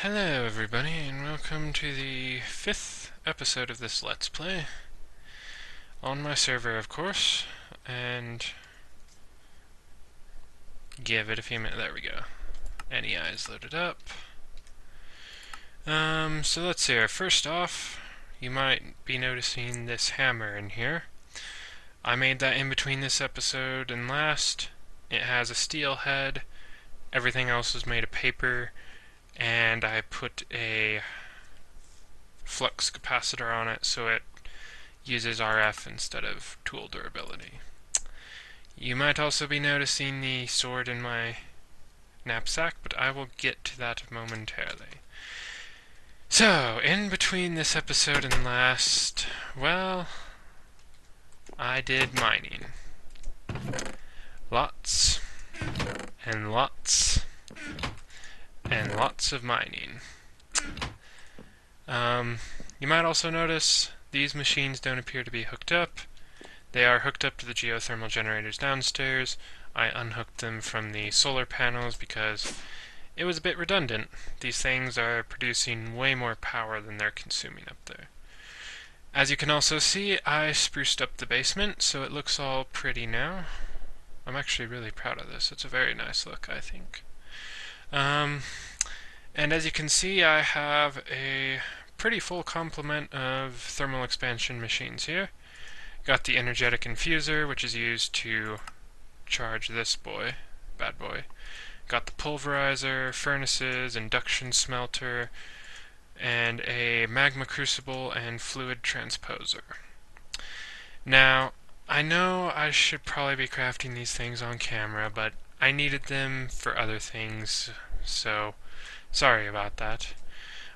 Hello everybody and welcome to the 5th episode of this Let's Play. On my server, of course, and give it a few minutes. There we go. NEI is loaded up. So let's see here. First off, you might be noticing this hammer in here. I made that in between this episode and last. It has a steel head. Everything else is made of paper, and I put a flux capacitor on it so it uses RF instead of tool durability. You might also be noticing the sword in my knapsack, but I will get to that momentarily. So, in between this episode and last, well, I did mining. Lots, and lots, and lots of mining. You might also notice these machines don't appear to be hooked up. They are hooked up to the geothermal generators downstairs. I unhooked them from the solar panels because it was a bit redundant. These things are producing way more power than they're consuming up there. As you can also see, I spruced up the basement, so it looks all pretty now. I'm actually really proud of this. It's a very nice look, I think. And as you can see, I have a pretty full complement of thermal expansion machines here. Got the energetic infuser, which is used to charge this bad boy. Got the pulverizer, furnaces, induction smelter, and a magma crucible and fluid transposer. Now, I know I should probably be crafting these things on camera, but I needed them for other things, so sorry about that.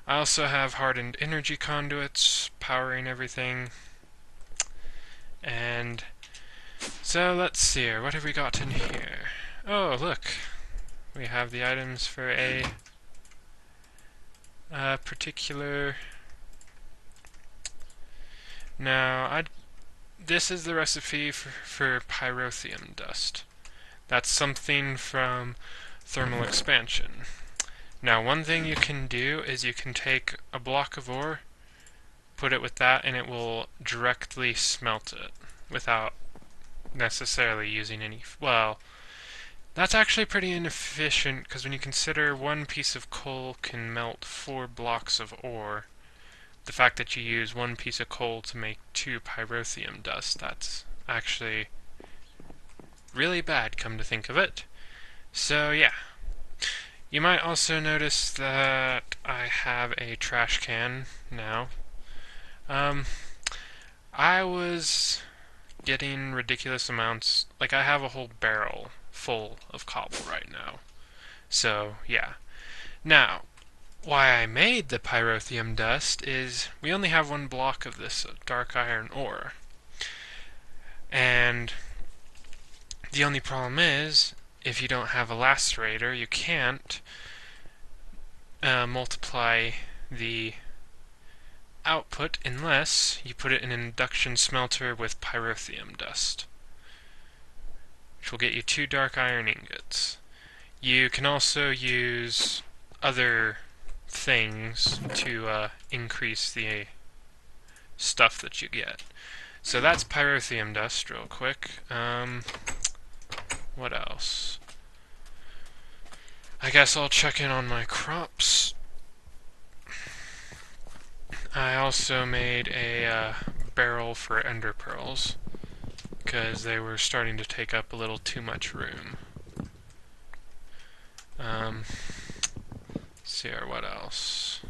I also have hardened energy conduits powering everything. And so let's see here. What have we got in here? Oh, look. We have the items for a particular... Now, this is the recipe for pyrotheum dust. That's something from thermal expansion. Now, one thing you can do is you can take a block of ore, put it with that, and it will directly smelt it without necessarily using any... Well, that's actually pretty inefficient, because when you consider one piece of coal can melt 4 blocks of ore, the fact that you use one piece of coal to make 2 pyrotheum dust, that's actually really bad, come to think of it. So, yeah. You might also notice that I have a trash can now. I was getting ridiculous amounts, like I have a whole barrel full of cobble right now. So, yeah. Now, why I made the pyrotheum dust is we only have 1 block of this dark iron ore. And the only problem is, if you don't have a lacerator, you can't multiply the output unless you put it in an induction smelter with pyrotheum dust, which will get you 2 dark iron ingots. You can also use other things to increase the stuff that you get. So that's pyrotheum dust real quick. What else? I guess I'll check in on my crops. I also made a barrel for ender pearls, because they were starting to take up a little too much room. Let's see here, what else?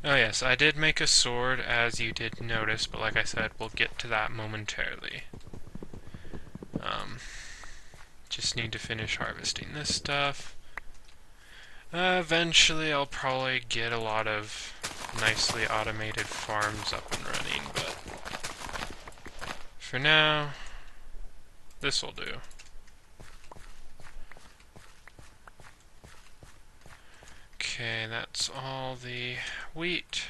Oh yes, I did make a sword, as you did notice, but like I said, we'll get to that momentarily. Just need to finish harvesting this stuff. Eventually I'll probably get a lot of nicely automated farms up and running, but for now, this'll do. Okay, that's all the wheat.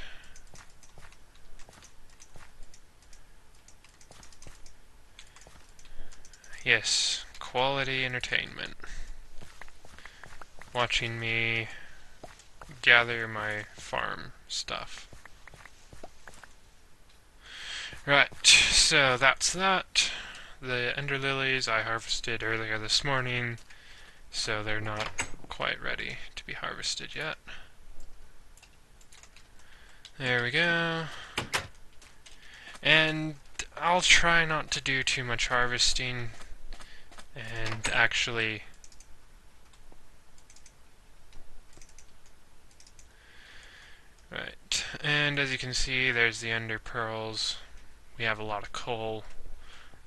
Yes, quality entertainment. Watching me gather my farm stuff. Right, so that's that. The ender lilies I harvested earlier this morning, so they're not quite ready to be harvested yet. There we go. And I'll try not to do too much harvesting and actually right. And as you can see, there's the ender pearls. We have a lot of coal.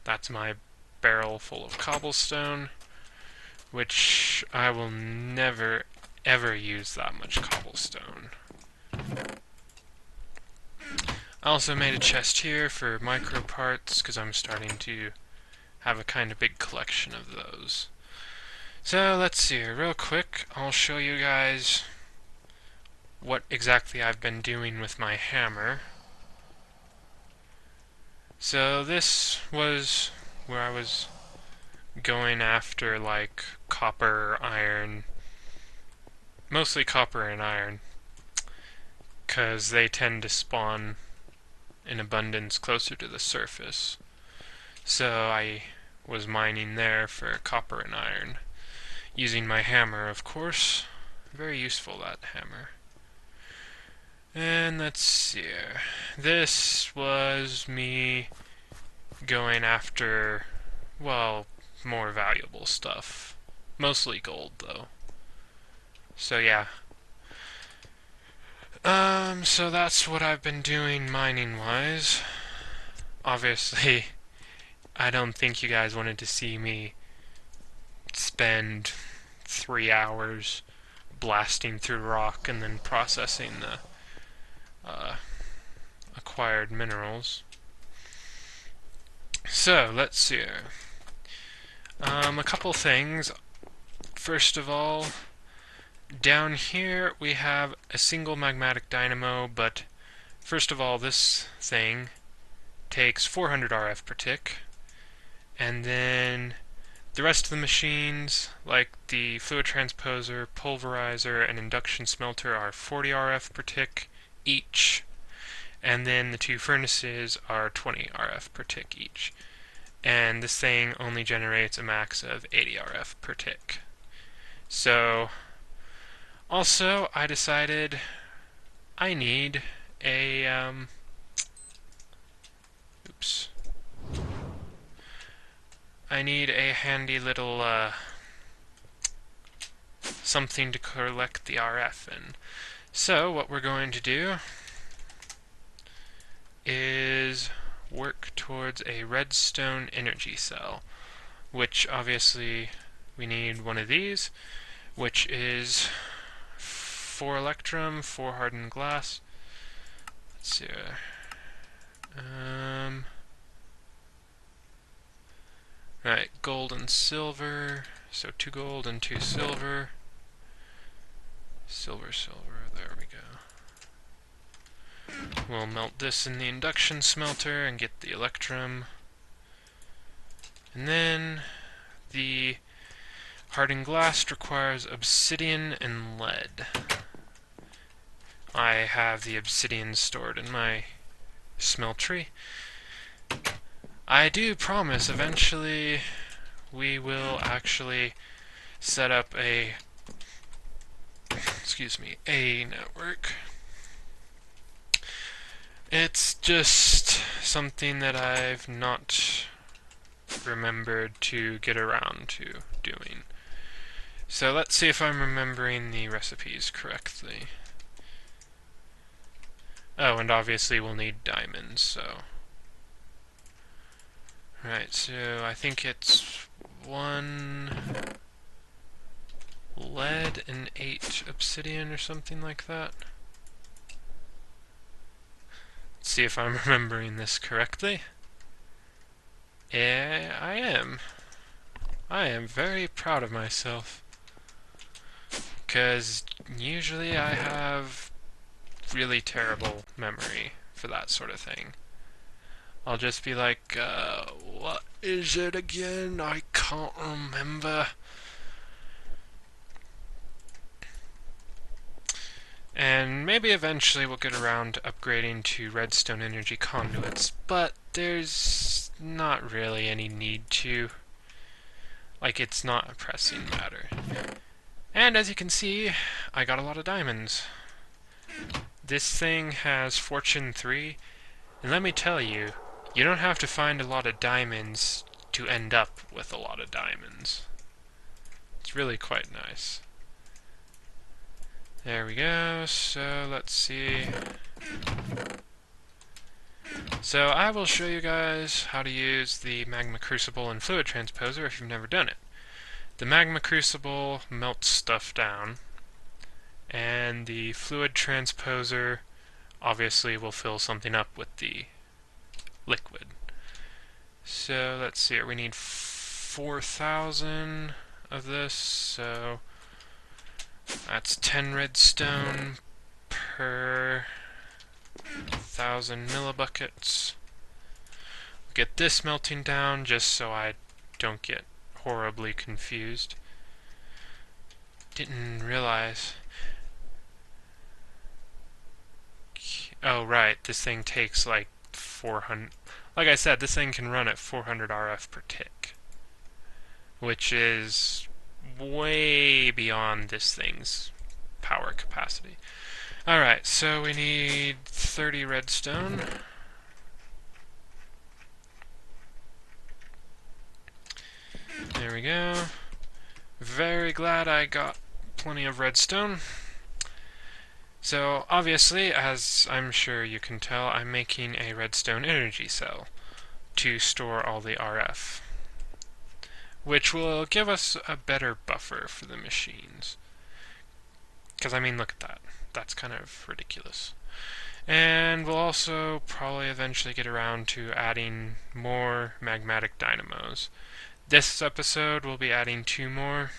That's my barrel full of cobblestone, which I will never ever use that much cobblestone. I also made a chest here for micro parts because I'm starting to have a kind of big collection of those. So let's see here, real quick, I'll show you guys what exactly I've been doing with my hammer. So this was where I was going after like copper, iron, mostly copper and iron, because they tend to spawn in abundance closer to the surface. So I was mining there for copper and iron, using my hammer, of course. Very useful, that hammer. And let's see here. This was me going after, well, more valuable stuff. Mostly gold, though. So yeah. So that's what I've been doing mining-wise. Obviously, I don't think you guys wanted to see me spend 3 hours blasting through rock and then processing the acquired minerals. So, let's see here. A couple things. First of all, down here we have a single magmatic dynamo, but first of all, this thing takes 400 RF per tick, and then the rest of the machines, like the fluid transposer, pulverizer, and induction smelter, are 40 RF per tick each, and then the two furnaces are 20 RF per tick each. And this thing only generates a max of 80 RF per tick. So, also, I decided I need a, I need a handy little, something to collect the RF in. So, what we're going to do is work towards a redstone energy cell, which obviously we need one of these, which is 4 electrum, 4 hardened glass. Let's see. Right, gold and silver. So 2 gold and 2 silver. Silver, there we go. We'll melt this in the induction smelter and get the electrum. And then the hardened glass requires obsidian and lead. I have the obsidian stored in my smeltery. I do promise eventually we will actually set up a network. It's just something that I've not remembered to get around to doing. So let's see if I'm remembering the recipes correctly. Oh, and obviously we'll need diamonds, so... Right, so I think it's 1 lead and 8 obsidian or something like that. Let's see if I'm remembering this correctly. Yeah, I am. I am very proud of myself. Because usually I have really terrible memory for that sort of thing. I'll just be like, what is it again? I can't remember. And maybe eventually we'll get around to upgrading to redstone energy conduits, but there's not really any need to. Like, it's not a pressing matter. And as you can see, I got a lot of diamonds. This thing has Fortune 3, and let me tell you, you don't have to find a lot of diamonds to end up with a lot of diamonds. It's really quite nice. There we go, so let's see. So I will show you guys how to use the Magma Crucible and Fluid Transposer if you've never done it. The Magma Crucible melts stuff down, and the Fluid Transposer obviously will fill something up with the liquid. So let's see here, we need 4,000 of this, so that's 10 redstone per 1,000 millibuckets. Get this melting down just so I don't get horribly confused. Didn't realize. Oh right, this thing takes like 400. Like I said, this thing can run at 400 RF per tick, which is way beyond this thing's power capacity. Alright, so we need 30 redstone. There we go. Very glad I got plenty of redstone. So obviously, as I'm sure you can tell, I'm making a redstone energy cell to store all the RF, which will give us a better buffer for the machines. Because, I mean, look at that. That's kind of ridiculous. And we'll also probably eventually get around to adding more magmatic dynamos. This episode we'll be adding 2 more.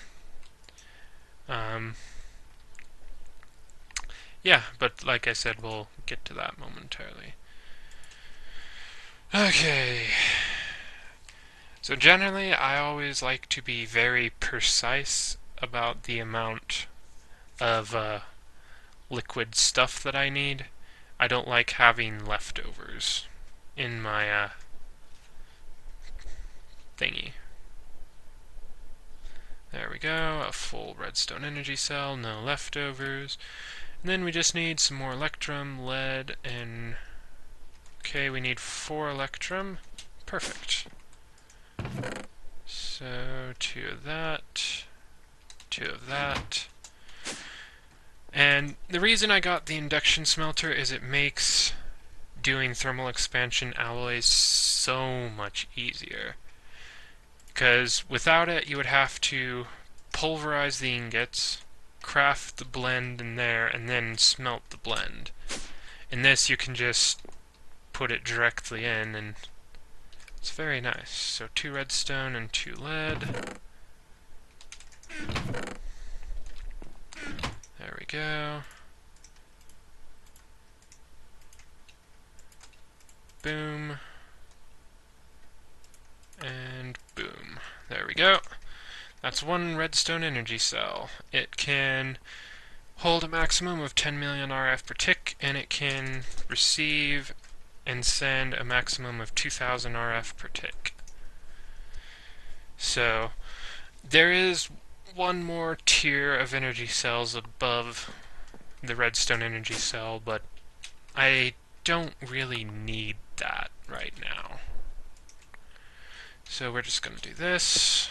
Yeah, but like I said, we'll get to that momentarily. Okay. So generally, I always like to be very precise about the amount of liquid stuff that I need. I don't like having leftovers in my thingy. There we go, a full redstone energy cell, no leftovers. And then we just need some more electrum, lead, and... Okay, we need 4 electrum. Perfect. So, 2 of that, 2 of that. And the reason I got the induction smelter is it makes doing thermal expansion alloys so much easier. Because without it, you would have to pulverize the ingots, craft the blend in there, and then smelt the blend. In this, you can just put it directly in, and it's very nice. So 2 redstone and 2 lead. There we go. Boom. And boom. There we go. That's 1 redstone energy cell. It can hold a maximum of 10 million RF per tick, and it can receive and send a maximum of 2,000 RF per tick. So, there is one more tier of energy cells above the redstone energy cell, but I don't really need that right now. So we're just going to do this,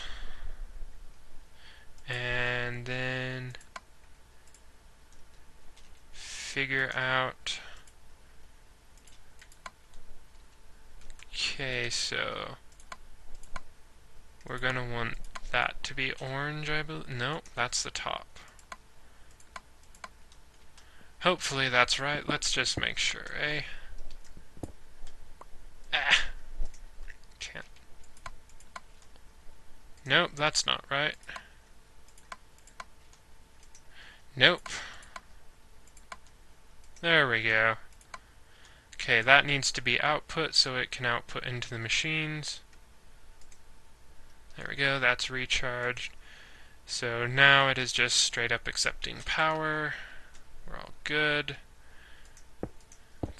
and then figure out... Okay, so we're going to want that to be orange, I believe. No, that's the top. Hopefully that's right. Let's just make sure, eh? Ah! Can't. Nope, that's not right. Nope. There we go. Okay, that needs to be output so it can output into the machines. There we go, that's recharged. So now it is just straight up accepting power. We're all good.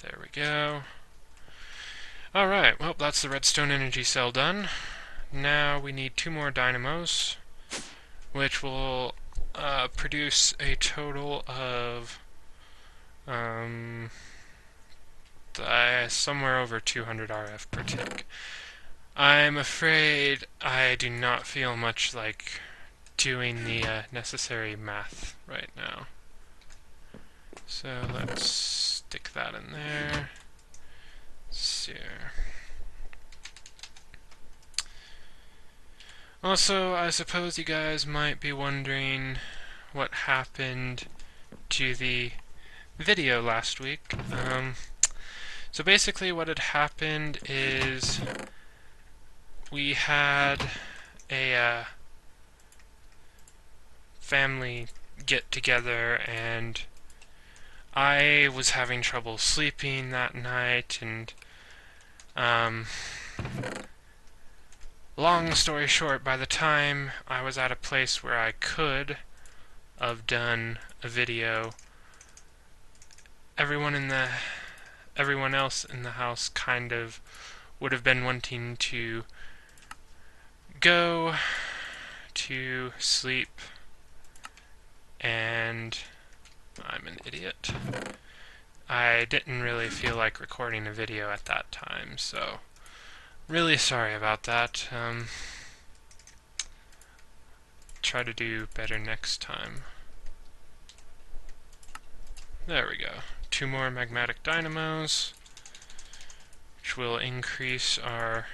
There we go. Alright, well, that's the redstone energy cell done. Now we need 2 more dynamos, which will produce a total of somewhere over 200 RF per tick. I'm afraid I do not feel much like doing the necessary math right now. So let's stick that in there. Here. Also, I suppose you guys might be wondering what happened to the video last week. So basically what had happened is we had a family get together, and I was having trouble sleeping that night, and long story short, by the time I was at a place where I could have done a video, everyone else in the house kind of would have been wanting to go to sleep, and I'm an idiot. I didn't really feel like recording a video at that time, so really sorry about that. Try to do better next time. There we go. 2 more magmatic dynamos, which will increase our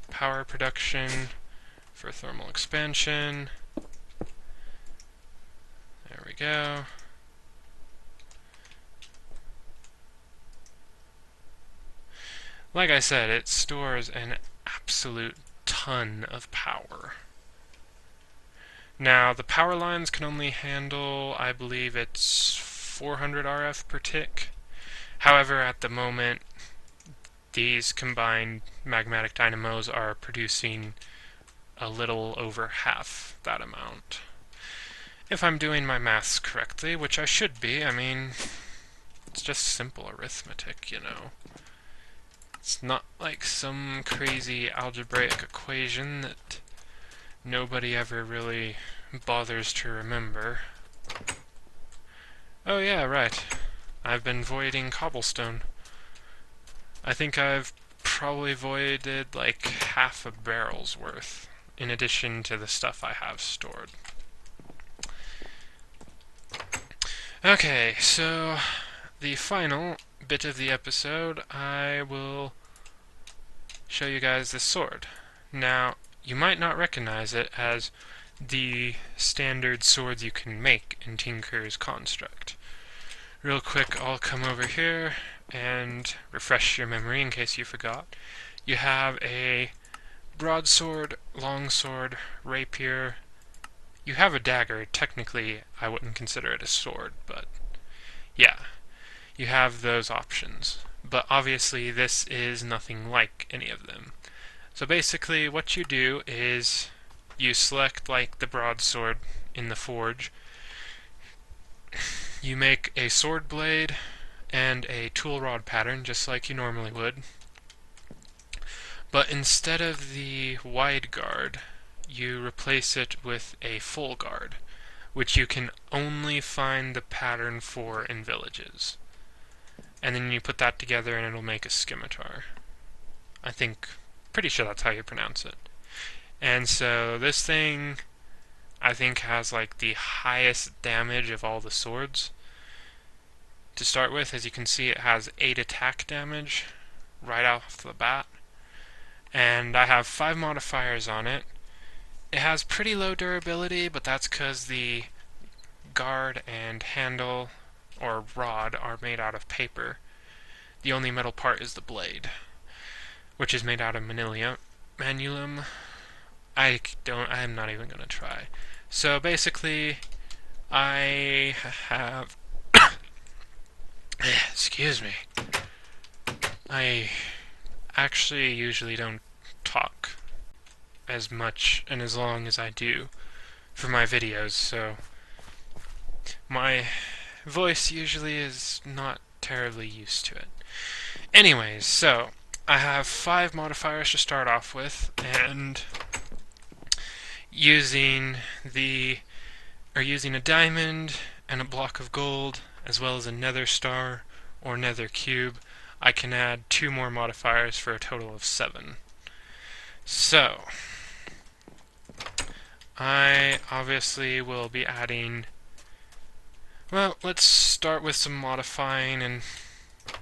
power production for thermal expansion. There we go. Like I said, it stores an absolute ton of power. Now, the power lines can only handle, I believe it's 400 RF per tick. However, at the moment, these combined magmatic dynamos are producing a little over half that amount. If I'm doing my maths correctly, which I should be. I mean, it's just simple arithmetic, you know. It's not like some crazy algebraic equation that nobody ever really bothers to remember. Oh yeah, right. I've been voiding cobblestone. I think I've probably voided like half a barrel's worth, in addition to the stuff I have stored. Okay, so the final bit of the episode, I will show you guys this sword. Now, you might not recognize it as the standard swords you can make in Tinker's Construct. Real quick, I'll come over here and refresh your memory in case you forgot. You have a broadsword, longsword, rapier. You have a dagger. Technically, I wouldn't consider it a sword, but yeah. You have those options. But obviously, this is nothing like any of them. So basically, what you do is you select like the broadsword in the forge. You make a sword blade and a tool rod pattern, just like you normally would. But instead of the wide guard, you replace it with a full guard, which you can only find the pattern for in villages. And then you put that together and it'll make a scimitar. Pretty sure that's how you pronounce it. And so this thing, I think, has like the highest damage of all the swords. To start with, as you can see, it has 8 attack damage right off the bat. And I have 5 modifiers on it. It has pretty low durability, but that's because the guard and handle, or rod, are made out of paper. The only metal part is the blade, which is made out of manulum. I'm not even gonna try. So basically, I have excuse me. I actually usually don't talk as much and as long as I do for my videos, so my voice usually is not terribly used to it. Anyways, so I have 5 modifiers to start off with, and using using a diamond and a block of gold, as well as a nether star or nether cube, I can add 2 more modifiers for a total of 7. So, I obviously will be adding... Well, let's start with some modifying, and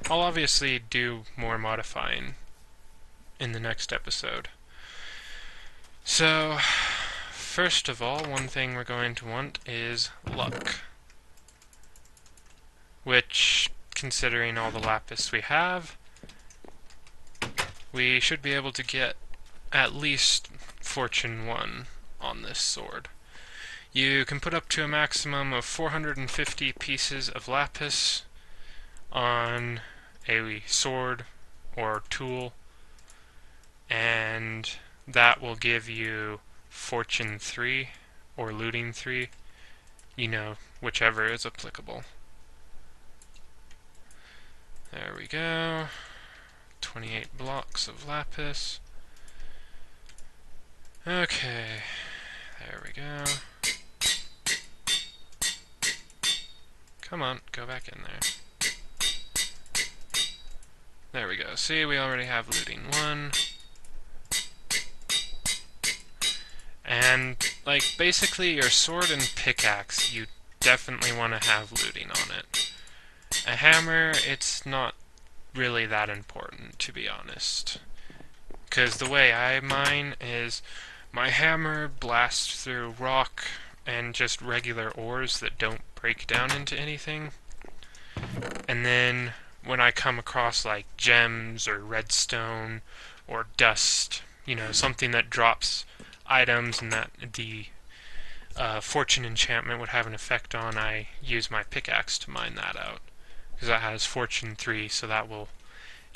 I'll obviously do more modifying in the next episode. So, first of all, one thing we're going to want is luck. Which, considering all the lapis we have, we should be able to get at least Fortune 1 on this sword. You can put up to a maximum of 450 pieces of lapis on a sword or tool, and that will give you Fortune 3 or Looting 3, whichever is applicable. There we go. 28 blocks of lapis. Okay, there we go. Come on, go back in there. There we go. See, we already have Looting 1. And, basically your sword and pickaxe, you definitely want to have looting on it. A hammer, it's not really that important, to be honest. Because the way I mine is, my hammer blasts through rock and just regular ores that don't break down into anything. And then, when I come across, gems or redstone or dust, something that drops items and that the fortune enchantment would have an effect on, I use my pickaxe to mine that out. Because that has Fortune 3, so that will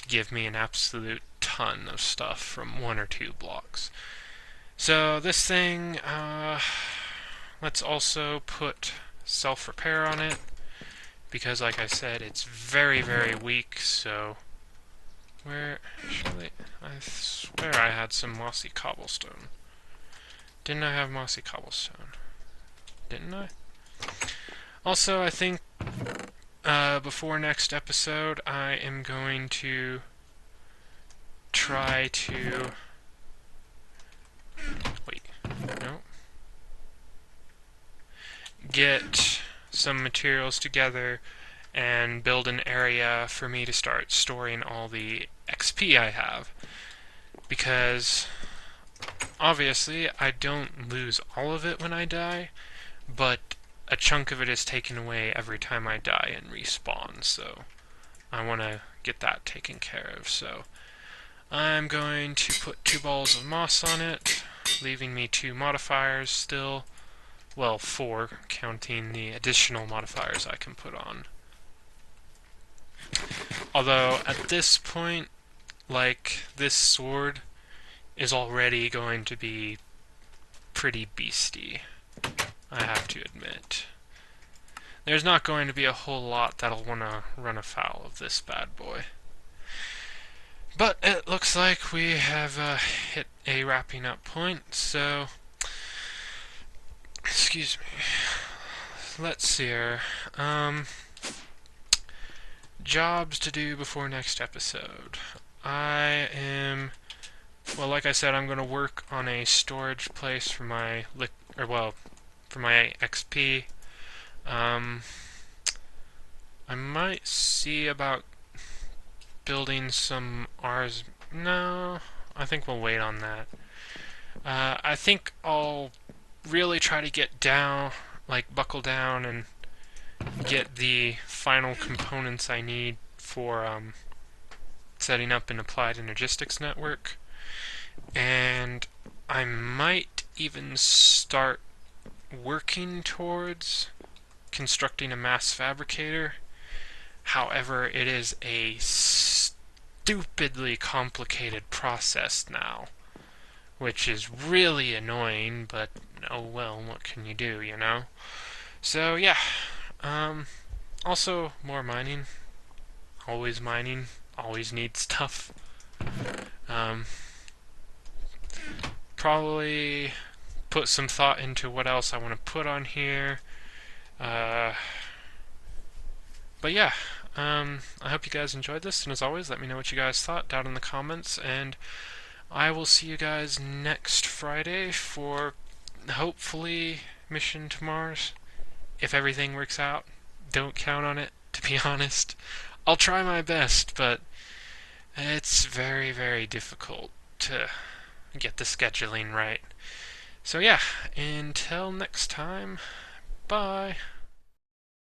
give me an absolute ton of stuff from 1 or 2 blocks. So this thing, let's also put self-repair on it, because like I said, it's very, very weak, so... Where... Actually, I swear I had some mossy cobblestone. Didn't I have mossy cobblestone? Didn't I? Also, I think before next episode, I am going to try to... Wait, no. Get some materials together and build an area for me to start storing all the XP I have. Because, obviously, I don't lose all of it when I die, but a chunk of it is taken away every time I die and respawn, so I want to get that taken care of. So I'm going to put 2 balls of moss on it, leaving me 2 modifiers still. Well, 4, counting the additional modifiers I can put on. Although, at this point, this sword is already going to be pretty beastie, I have to admit. There's not going to be a whole lot that'll want to run afoul of this bad boy. But it looks like we have hit a wrapping up point, so... Excuse me. Let's see here. Jobs to do before next episode. I am... Well, like I said, I'm going to work on a storage place for my... for my XP. I might see about building some Rs... No, I think we'll wait on that. I think I'll really try to get down, buckle down and get the final components I need for setting up an applied energistics network. And I might even start working towards constructing a mass fabricator. However, it is a stupidly complicated process now, which is really annoying, but oh well, what can you do, So yeah, Also, more mining. Always mining. Always need stuff. Um, Probably put some thought into what else I want to put on here. Uh, but yeah, I hope you guys enjoyed this, and as always, let me know what you guys thought down in the comments, and I will see you guys next Friday for hopefully Mission to Mars. If everything works out, don't count on it, to be honest. I'll try my best, but it's very, very difficult to get the scheduling right. So yeah, until next time, bye.